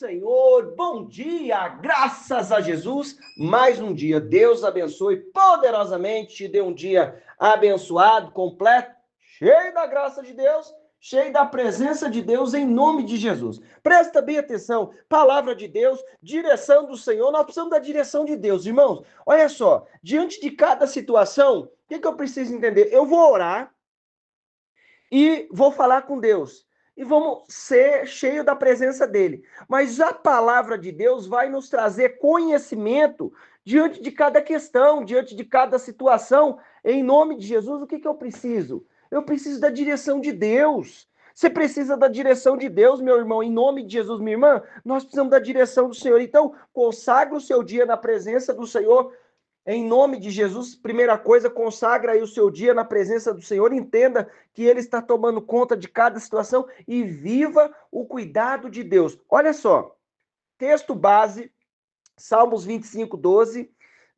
Senhor, bom dia, graças a Jesus, mais um dia, Deus abençoe poderosamente, te dê um dia abençoado, completo, cheio da graça de Deus, cheio da presença de Deus, em nome de Jesus. Presta bem atenção, palavra de Deus, direção do Senhor, nós precisamos da direção de Deus, irmãos, olha só, diante de cada situação, o que eu preciso entender? Eu vou orar e vou falar com Deus. E vamos ser cheio da presença dele. Mas a palavra de Deus vai nos trazer conhecimento diante de cada questão, diante de cada situação. Em nome de Jesus, o que eu preciso? Eu preciso da direção de Deus. Você precisa da direção de Deus, meu irmão, em nome de Jesus, minha irmã. Nós precisamos da direção do Senhor. Então, consagra o seu dia na presença do Senhor. Em nome de Jesus, primeira coisa, consagra aí o seu dia na presença do Senhor, entenda que Ele está tomando conta de cada situação e viva o cuidado de Deus. Olha só, texto base, Salmos 25, 12,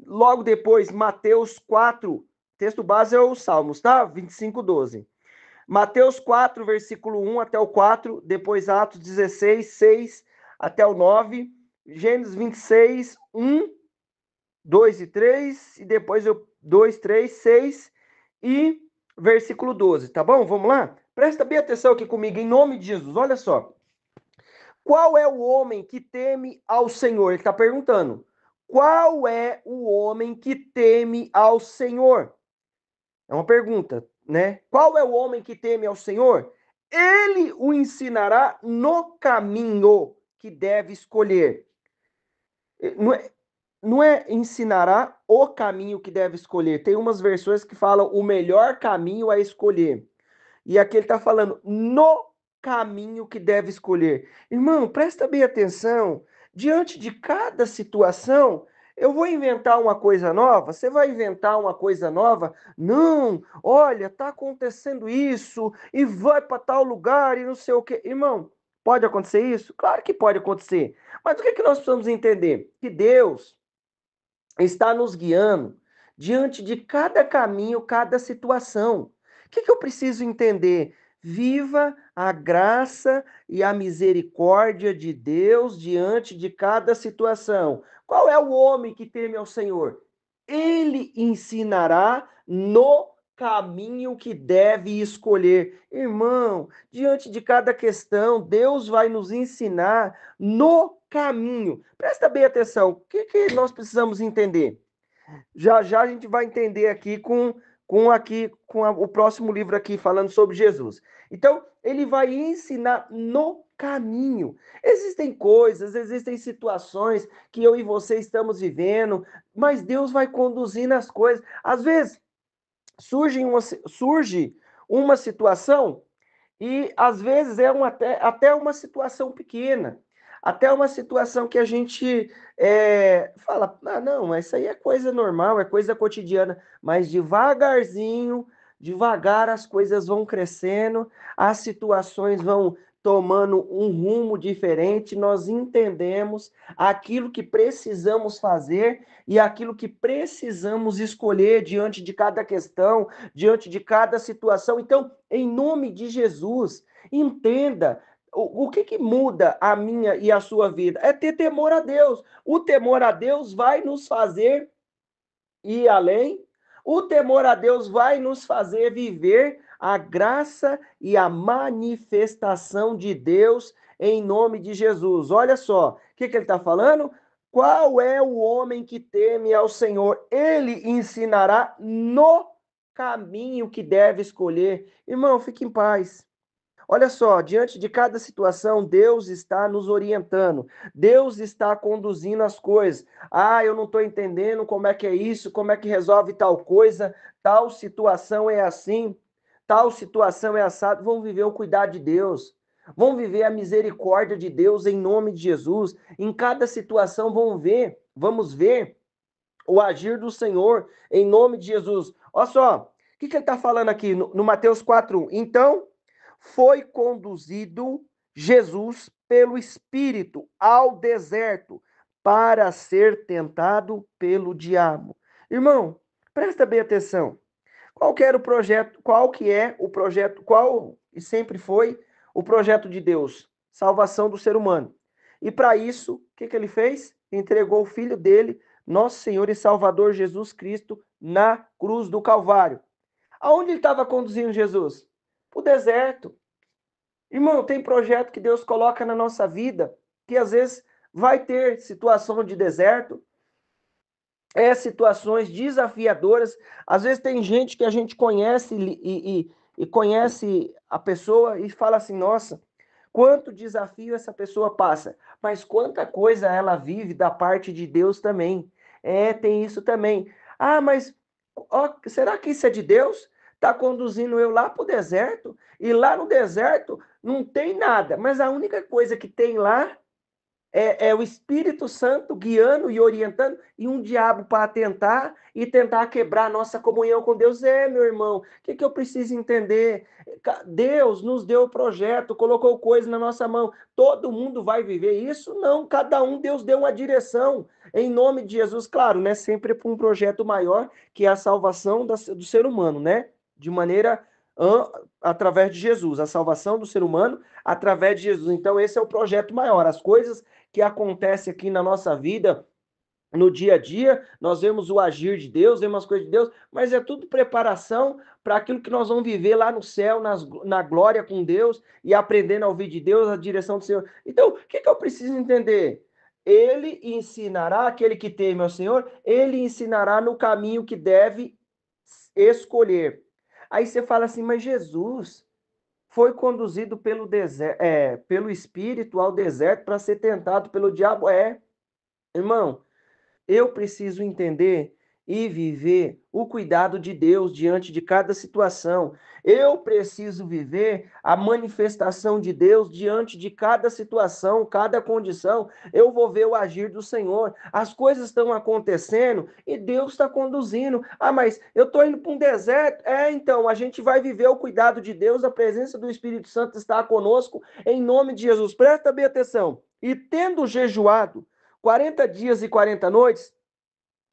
logo depois Mateus 4, texto base é o Salmos, tá? 25, 12. Mateus 4, versículo 1 até o 4, depois Atos 16, 6 até o 9, Gênesis 26, 1, 2 e 3, e depois 2, 3, 6 e versículo 12, tá bom? Vamos lá? Presta bem atenção aqui comigo, em nome de Jesus, olha só. Qual é o homem que teme ao Senhor? Ele está perguntando. Qual é o homem que teme ao Senhor? É uma pergunta, né? Qual é o homem que teme ao Senhor? Ele o ensinará no caminho que deve escolher. Não é ensinará o caminho que deve escolher. Tem umas versões que falam o melhor caminho a escolher. E aqui ele está falando no caminho que deve escolher. Irmão, presta bem atenção. Diante de cada situação, eu vou inventar uma coisa nova? Você vai inventar uma coisa nova? Não, olha, está acontecendo isso e vai para tal lugar e não sei o quê. Irmão, pode acontecer isso? Claro que pode acontecer. Mas o que nós precisamos entender? Que Deus está nos guiando diante de cada caminho, cada situação. O que eu preciso entender? Viva a graça e a misericórdia de Deus diante de cada situação. Qual é o homem que teme ao Senhor? Ele ensinará no caminho que deve escolher. Irmão, diante de cada questão, Deus vai nos ensinar no caminho. Presta bem atenção, o que nós precisamos entender? Já já a gente vai entender aqui o próximo livro aqui falando sobre Jesus. Então, ele vai ensinar no caminho. Existem coisas, existem situações que eu e você estamos vivendo, mas Deus vai conduzindo as coisas. Às vezes, surge uma situação e às vezes é até uma situação pequena, até uma situação que a gente fala, ah, não, mas isso aí é coisa normal, é coisa cotidiana, mas devagar as coisas vão crescendo, as situações vão tomando um rumo diferente, nós entendemos aquilo que precisamos fazer e aquilo que precisamos escolher diante de cada questão, diante de cada situação. Então, em nome de Jesus, entenda o que muda a minha e a sua vida. É ter temor a Deus. O temor a Deus vai nos fazer ir além. O temor a Deus vai nos fazer viver a graça e a manifestação de Deus em nome de Jesus. Olha só, o que ele está falando? Qual é o homem que teme ao Senhor? Ele ensinará no caminho que deve escolher. Irmão, fique em paz. Olha só, diante de cada situação, Deus está nos orientando, Deus está conduzindo as coisas. Ah, eu não estou entendendo como é que é isso, como é que resolve tal coisa, tal situação é assim, tal situação é assado. Vamos viver o cuidado de Deus, vamos viver a misericórdia de Deus em nome de Jesus. Em cada situação, vamos ver o agir do Senhor em nome de Jesus. Olha só, o que ele está falando aqui no Mateus 4:1? Então, foi conduzido Jesus pelo Espírito ao deserto para ser tentado pelo diabo. Irmão, presta bem atenção. Qual que era o projeto? Qual que é o projeto? Qual e sempre foi o projeto de Deus? Salvação do ser humano. E para isso, o que ele fez? Entregou o filho dele, nosso Senhor e Salvador Jesus Cristo, na cruz do Calvário. Aonde ele estava conduzindo Jesus? Para o deserto. Irmão, tem projeto que Deus coloca na nossa vida, que às vezes vai ter situação de deserto, situações desafiadoras. Às vezes tem gente que a gente conhece e conhece a pessoa e fala assim, nossa, quanto desafio essa pessoa passa, mas quanta coisa ela vive da parte de Deus também. Tem isso também. Ah, mas será que isso é de Deus? Está conduzindo eu lá para o deserto, e lá no deserto não tem nada, mas a única coisa que tem lá é o Espírito Santo guiando e orientando, e um diabo para tentar quebrar a nossa comunhão com Deus. Meu irmão, o que eu preciso entender? Deus nos deu o projeto, colocou coisa na nossa mão. Todo mundo vai viver isso? Não, cada um, Deus deu uma direção. Em nome de Jesus, claro, né? Sempre para um projeto maior, que é a salvação do ser humano, né? De maneira através de Jesus, a salvação do ser humano através de Jesus. Então, esse é o projeto maior. As coisas que acontecem aqui na nossa vida, no dia a dia, nós vemos o agir de Deus, vemos as coisas de Deus, mas é tudo preparação para aquilo que nós vamos viver lá no céu, na glória com Deus e aprendendo a ouvir de Deus, a direção do Senhor. Então, o que eu preciso entender? Ele ensinará, aquele que teme ao Senhor, ele ensinará no caminho que deve escolher. Aí você fala assim, mas Jesus foi conduzido pelo Espírito ao deserto para ser tentado pelo diabo. Irmão, eu preciso entender e viver o cuidado de Deus diante de cada situação. Eu preciso viver a manifestação de Deus diante de cada situação, cada condição. Eu vou ver o agir do Senhor. As coisas estão acontecendo e Deus está conduzindo. Ah, mas eu estou indo para um deserto. Então, a gente vai viver o cuidado de Deus, a presença do Espírito Santo está conosco, em nome de Jesus. Presta bem atenção. E tendo jejuado 40 dias e 40 noites,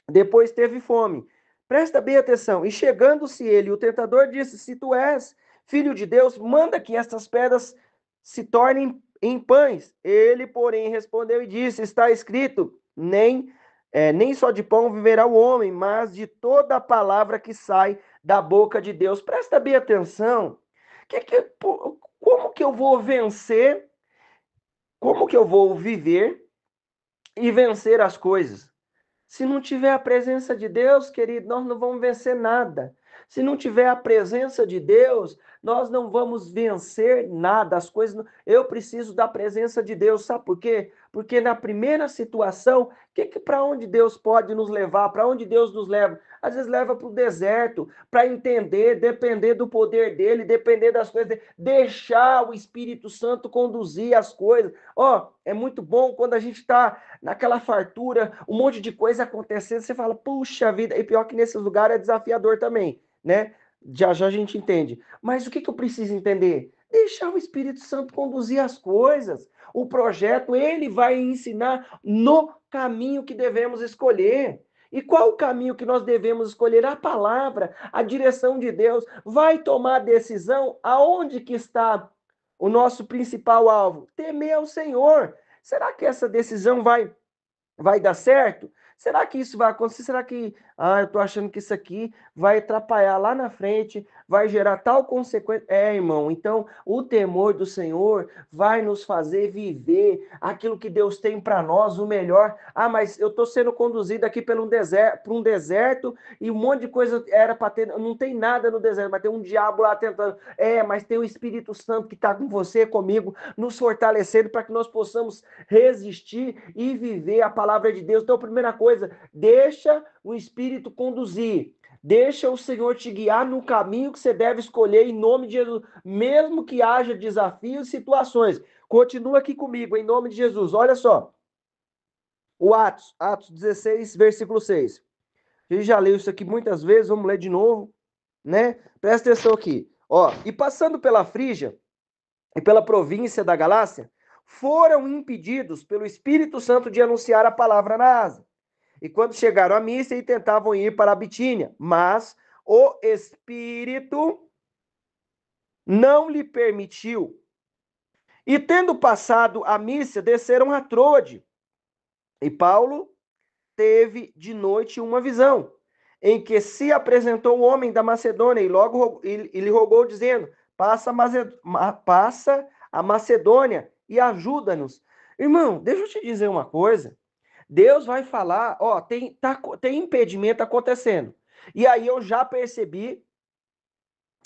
depois teve fome. Presta bem atenção. E chegando-se ele, o tentador disse: se tu és filho de Deus, manda que estas pedras se tornem em pães. Ele, porém, respondeu e disse: está escrito, nem só de pão viverá o homem, mas de toda a palavra que sai da boca de Deus. Presta bem atenção. Como que eu vou vencer? Como que eu vou viver e vencer as coisas? Se não tiver a presença de Deus, querido, nós não vamos vencer nada. Se não tiver a presença de Deus, nós não vamos vencer nada. As coisas não... Eu preciso da presença de Deus, sabe por quê? Porque na primeira situação, para onde Deus pode nos levar? Para onde Deus nos leva? Às vezes leva para o deserto, para entender, depender do poder dele, depender das coisas dele, deixar o Espírito Santo conduzir as coisas. É muito bom quando a gente está naquela fartura, um monte de coisa acontecendo, você fala, puxa vida, e pior que nesses lugares é desafiador também, né? Já já a gente entende. Mas o que eu preciso entender? Deixar o Espírito Santo conduzir as coisas. O projeto, ele vai ensinar no caminho que devemos escolher. E qual o caminho que nós devemos escolher? A palavra, a direção de Deus. Vai tomar a decisão aonde que está o nosso principal alvo? Temer ao Senhor. Será que essa decisão vai dar certo? Será que isso vai acontecer? Será que, eu tô achando que isso aqui vai atrapalhar lá na frente, vai gerar tal consequência? Irmão, então o temor do Senhor vai nos fazer viver aquilo que Deus tem para nós, o melhor. Mas eu tô sendo conduzido aqui para um deserto e um monte de coisa era para ter, não tem nada no deserto, mas tem um diabo lá tentando. Mas tem o Espírito Santo que está com você, comigo, nos fortalecendo para que nós possamos resistir e viver a palavra de Deus. Então, a primeira coisa, deixa o Espírito conduzir. Deixa o Senhor te guiar no caminho que você deve escolher em nome de Jesus, mesmo que haja desafios e situações. Continua aqui comigo, em nome de Jesus. Olha só. O Atos 16, versículo 6. A gente já leu isso aqui muitas vezes, vamos ler de novo, né? Presta atenção aqui. E passando pela Frígia e pela província da Galácia, foram impedidos pelo Espírito Santo de anunciar a palavra na Ásia. E quando chegaram a Mísia, tentavam ir para a Bitínia, mas o Espírito não lhe permitiu. E tendo passado a Mísia, desceram a Troade. E Paulo teve de noite uma visão, em que se apresentou o homem da Macedônia, e logo lhe rogou, dizendo: passa a Macedônia e ajuda-nos. Irmão, deixa eu te dizer uma coisa. Deus vai falar, ó, tem impedimento acontecendo. E aí eu já percebi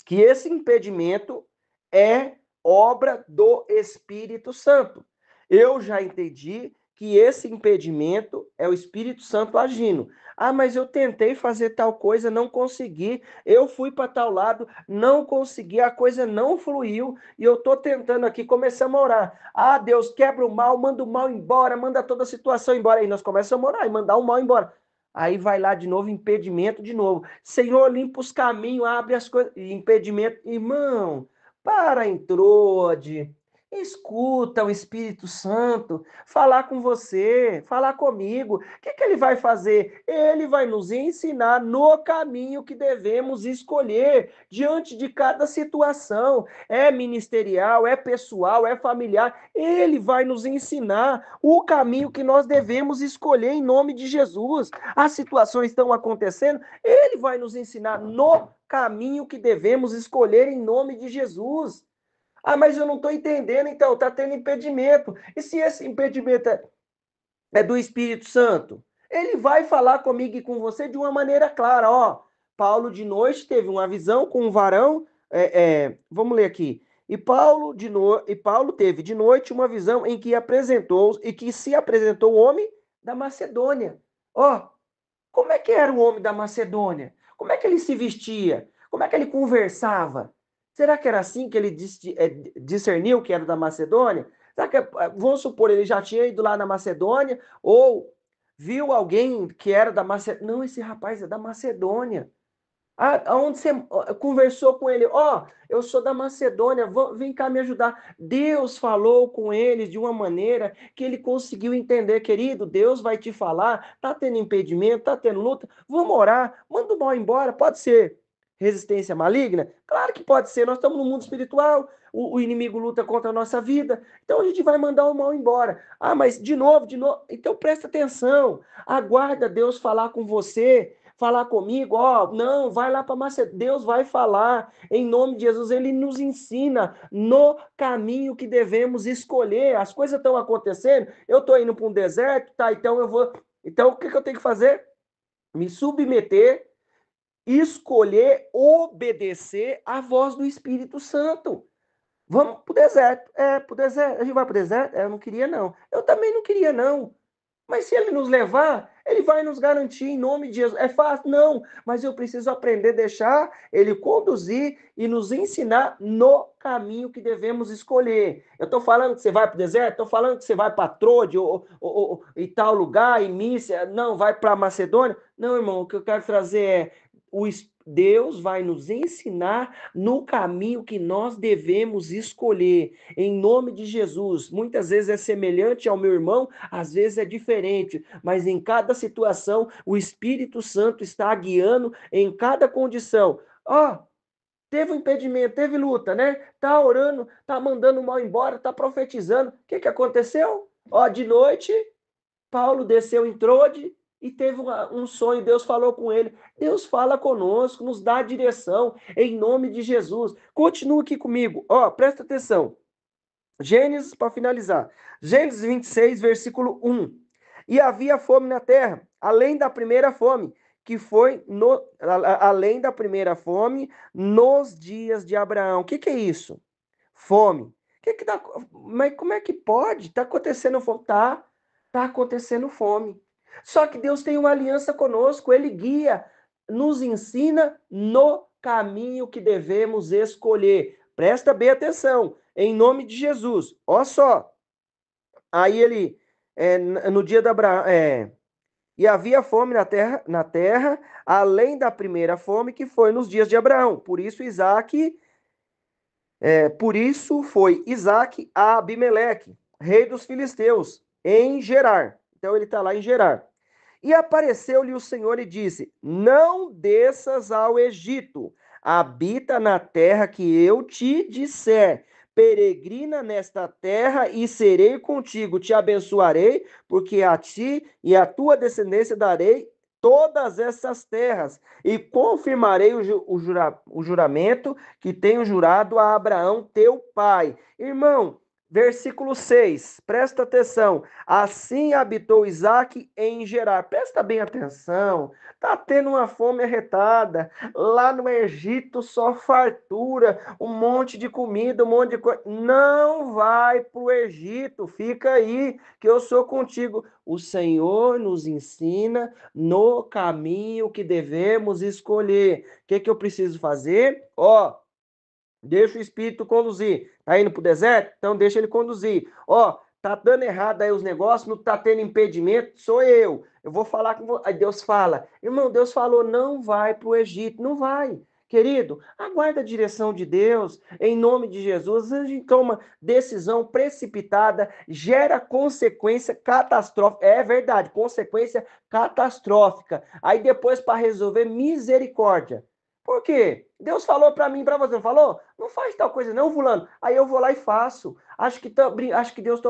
que esse impedimento é obra do Espírito Santo. Eu já entendi que esse impedimento é o Espírito Santo agindo. Ah, mas eu tentei fazer tal coisa, não consegui. Eu fui para tal lado, não consegui, a coisa não fluiu. E eu estou tentando aqui, começamos a orar. Ah, Deus, quebra o mal, manda o mal embora, manda toda a situação embora. Aí nós começamos a orar e mandar o mal embora. Aí vai lá de novo, impedimento de novo. Senhor, limpa os caminhos, abre as coisas. Impedimento. Irmão, para, Introde. Escuta o Espírito Santo falar com você, falar comigo. O que ele vai fazer? Ele vai nos ensinar no caminho que devemos escolher diante de cada situação. É ministerial, é pessoal, é familiar. Ele vai nos ensinar o caminho que nós devemos escolher em nome de Jesus. As situações estão acontecendo, ele vai nos ensinar no caminho que devemos escolher em nome de Jesus. Ah, mas eu não estou entendendo, então, está tendo impedimento. E se esse impedimento é do Espírito Santo? Ele vai falar comigo e com você de uma maneira clara. Ó, Paulo de noite teve uma visão com um varão. Vamos ler aqui. E Paulo teve de noite uma visão em que se apresentou o homem da Macedônia. Ó, como é que era o homem da Macedônia? Como é que ele se vestia? Como é que ele conversava? Será que era assim que ele discerniu que era da Macedônia? Será que, vamos supor, ele já tinha ido lá na Macedônia ou viu alguém que era da Macedônia? Não, esse rapaz é da Macedônia. Aonde você conversou com ele? Ó, eu sou da Macedônia, vem cá me ajudar. Deus falou com ele de uma maneira que ele conseguiu entender, querido. Deus vai te falar, tá tendo impedimento, tá tendo luta. Vamos orar, manda o mal embora. Pode ser resistência maligna? Claro que pode ser. Nós estamos no mundo espiritual, o inimigo luta contra a nossa vida, então a gente vai mandar o mal embora. Ah, mas de novo. Então presta atenção, aguarda Deus falar com você. Falar comigo, ó, não, vai lá para Macedônia, Deus vai falar, em nome de Jesus, ele nos ensina no caminho que devemos escolher. As coisas estão acontecendo, eu estou indo para um deserto, tá, então o que eu tenho que fazer? Me submeter, escolher, obedecer à voz do Espírito Santo. Vamos para o deserto, para o deserto, a gente vai para o deserto? Eu não queria não, eu também não queria não. Mas se ele nos levar, ele vai nos garantir em nome de Jesus. É fácil? Não, mas eu preciso aprender a deixar ele conduzir e nos ensinar no caminho que devemos escolher. Eu estou falando que você vai para o deserto, estou falando que você vai para Trode ou em tal lugar, em Mícia, não, vai para Macedônia. Não, irmão, o que eu quero trazer é Deus vai nos ensinar no caminho que nós devemos escolher, em nome de Jesus. Muitas vezes é semelhante ao meu irmão, às vezes é diferente, mas em cada situação, o Espírito Santo está guiando em cada condição. Ó, teve um impedimento, teve luta, né? Tá orando, tá mandando o mal embora, tá profetizando. O que aconteceu? Ó, de noite, Paulo desceu em Trode e teve um sonho, Deus falou com ele. Deus fala conosco, nos dá a direção, em nome de Jesus. Continua aqui comigo, ó, presta atenção. Gênesis, para finalizar. Gênesis 26, versículo 1. E havia fome na terra, além da primeira fome, que foi além da primeira fome nos dias de Abraão. O que é isso? Fome. Mas como é que pode? Está acontecendo fome? Tá acontecendo fome. Só que Deus tem uma aliança conosco, ele guia, nos ensina no caminho que devemos escolher. Presta bem atenção, em nome de Jesus. Olha só. Aí ele, no dia da Abraão, e havia fome na terra, além da primeira fome que foi nos dias de Abraão. Por isso foi Isaac a Abimeleque, rei dos filisteus, em Gerar. Então ele está lá em Gerar. E apareceu-lhe o Senhor e disse: não desças ao Egito, habita na terra que eu te disser, peregrina nesta terra e serei contigo, te abençoarei, porque a ti e à tua descendência darei todas essas terras, e confirmarei o juramento que tenho jurado a Abraão, teu pai. Irmão, versículo 6, presta atenção. Assim habitou Isaac em Gerar. Presta bem atenção. Tá tendo uma fome arretada. Lá no Egito só fartura, um monte de comida, um monte de coisa. Não vai para o Egito, fica aí, que eu sou contigo. O Senhor nos ensina no caminho que devemos escolher. O que eu preciso fazer? Ó, deixa o Espírito conduzir. Tá indo para o deserto? Então deixa ele conduzir. Ó, tá dando errado aí os negócios, não tá tendo impedimento, sou eu. Eu vou falar com você. Aí Deus fala, irmão, Deus falou, não vai para o Egito, não vai. Querido, aguarda a direção de Deus, em nome de Jesus. A gente toma decisão precipitada, gera consequência catastrófica. É verdade, consequência catastrófica. Aí depois, para resolver, misericórdia. Por quê? Deus falou para mim, para você, não falou? Não faz tal coisa não, fulano. Aí eu vou lá e faço. Acho que Deus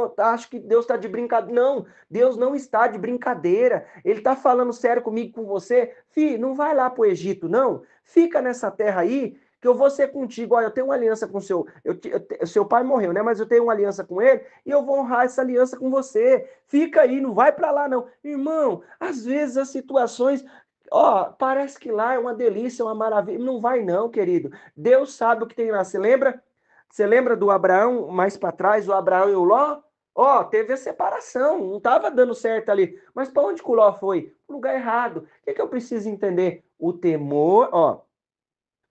está de brincadeira. Não, Deus não está de brincadeira. Ele está falando sério comigo, com você. Filho, não vai lá para o Egito, não. Fica nessa terra aí, que eu vou ser contigo. Olha, eu tenho uma aliança com o seu... seu pai morreu, né? Mas eu tenho uma aliança com ele e eu vou honrar essa aliança com você. Fica aí, não vai para lá, não. Irmão, às vezes as situações... Ó, parece que lá é uma delícia, uma maravilha. Não vai não, querido. Deus sabe o que tem lá. Você lembra? Você lembra do Abraão, mais para trás, o Abraão e o Ló? Ó, teve a separação, não estava dando certo ali. Mas para onde que o Ló foi? Para o lugar errado. O que eu preciso entender? O temor, ó.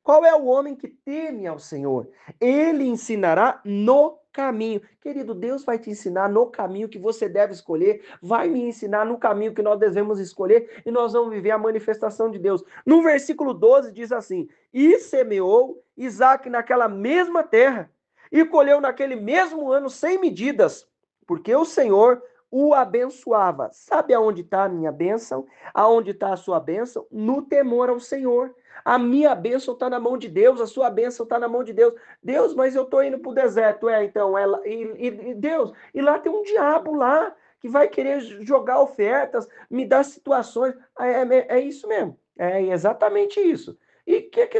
Qual é o homem que teme ao Senhor? Ele ensinará no caminho. Querido, Deus vai te ensinar no caminho que você deve escolher, vai me ensinar no caminho que nós devemos escolher e nós vamos viver a manifestação de Deus. No versículo 12 diz assim: E semeou Isaac naquela mesma terra e colheu naquele mesmo ano sem medidas, porque o Senhor o abençoava. Sabe aonde está a minha bênção? Aonde está a sua bênção? No temor ao Senhor. A minha bênção está na mão de Deus, a sua bênção está na mão de Deus. Deus, mas eu estou indo para o deserto. Então, Deus, e lá tem um diabo lá que vai querer jogar ofertas, me dar situações. É isso mesmo, é exatamente isso. E o que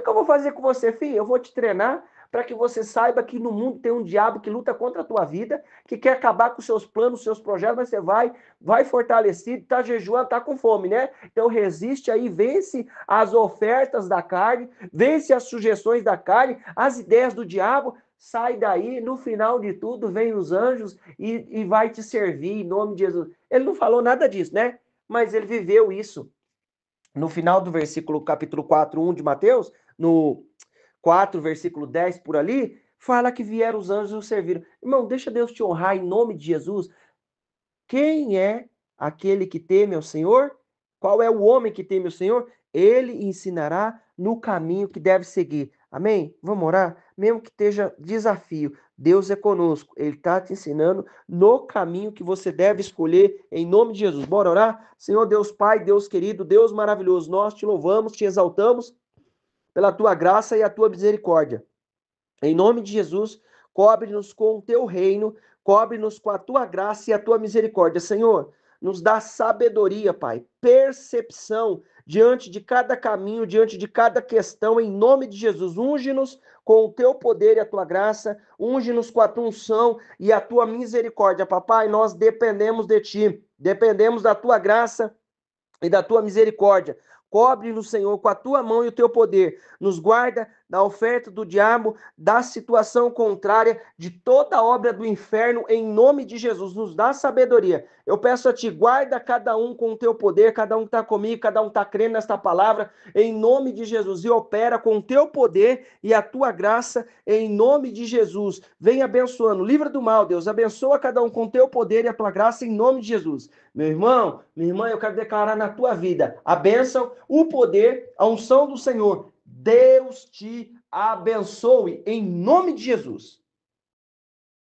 eu vou fazer com você, filho? Eu vou te treinar para que você saiba que no mundo tem um diabo que luta contra a tua vida, que quer acabar com os seus planos, seus projetos, mas você vai fortalecido, está jejuando, está com fome, né? Então resiste aí, vence as ofertas da carne, vence as sugestões da carne, as ideias do diabo, sai daí, no final de tudo, vem os anjos e vai te servir em nome de Jesus. Ele não falou nada disso, né? Mas ele viveu isso. No final do versículo, capítulo 4, 1 de Mateus, no 4, versículo 10, por ali, fala que vieram os anjos e o serviram. Irmão, deixa Deus te honrar em nome de Jesus. Quem é aquele que teme ao Senhor? Qual é o homem que teme ao Senhor? Ele ensinará no caminho que deve seguir. Amém? Vamos orar? Mesmo que esteja desafio, Deus é conosco. Ele está te ensinando no caminho que você deve escolher, em nome de Jesus. Bora orar? Senhor Deus Pai, Deus querido, Deus maravilhoso, nós te louvamos, te exaltamos pela tua graça e a tua misericórdia. Em nome de Jesus, cobre-nos com o teu reino, cobre-nos com a tua graça e a tua misericórdia. Senhor, nos dá sabedoria, Pai, percepção diante de cada caminho, diante de cada questão, em nome de Jesus. Unge-nos com o teu poder e a tua graça, unge-nos com a tua unção e a tua misericórdia, papai. Nós dependemos de ti, dependemos da tua graça e da tua misericórdia. Cobre-nos, Senhor, com a tua mão e o teu poder. Nos guarda da oferta do diabo, da situação contrária, de toda obra do inferno, em nome de Jesus. Nos dá sabedoria. Eu peço a ti, guarda cada um com o teu poder, cada um que está comigo, cada um que está crendo nesta palavra, em nome de Jesus. E opera com o teu poder e a tua graça, em nome de Jesus. Vem abençoando, livra do mal, Deus. Abençoa cada um com o teu poder e a tua graça, em nome de Jesus. Meu irmão, minha irmã, eu quero declarar na tua vida a bênção, o poder, a unção do Senhor. Deus te abençoe em nome de Jesus.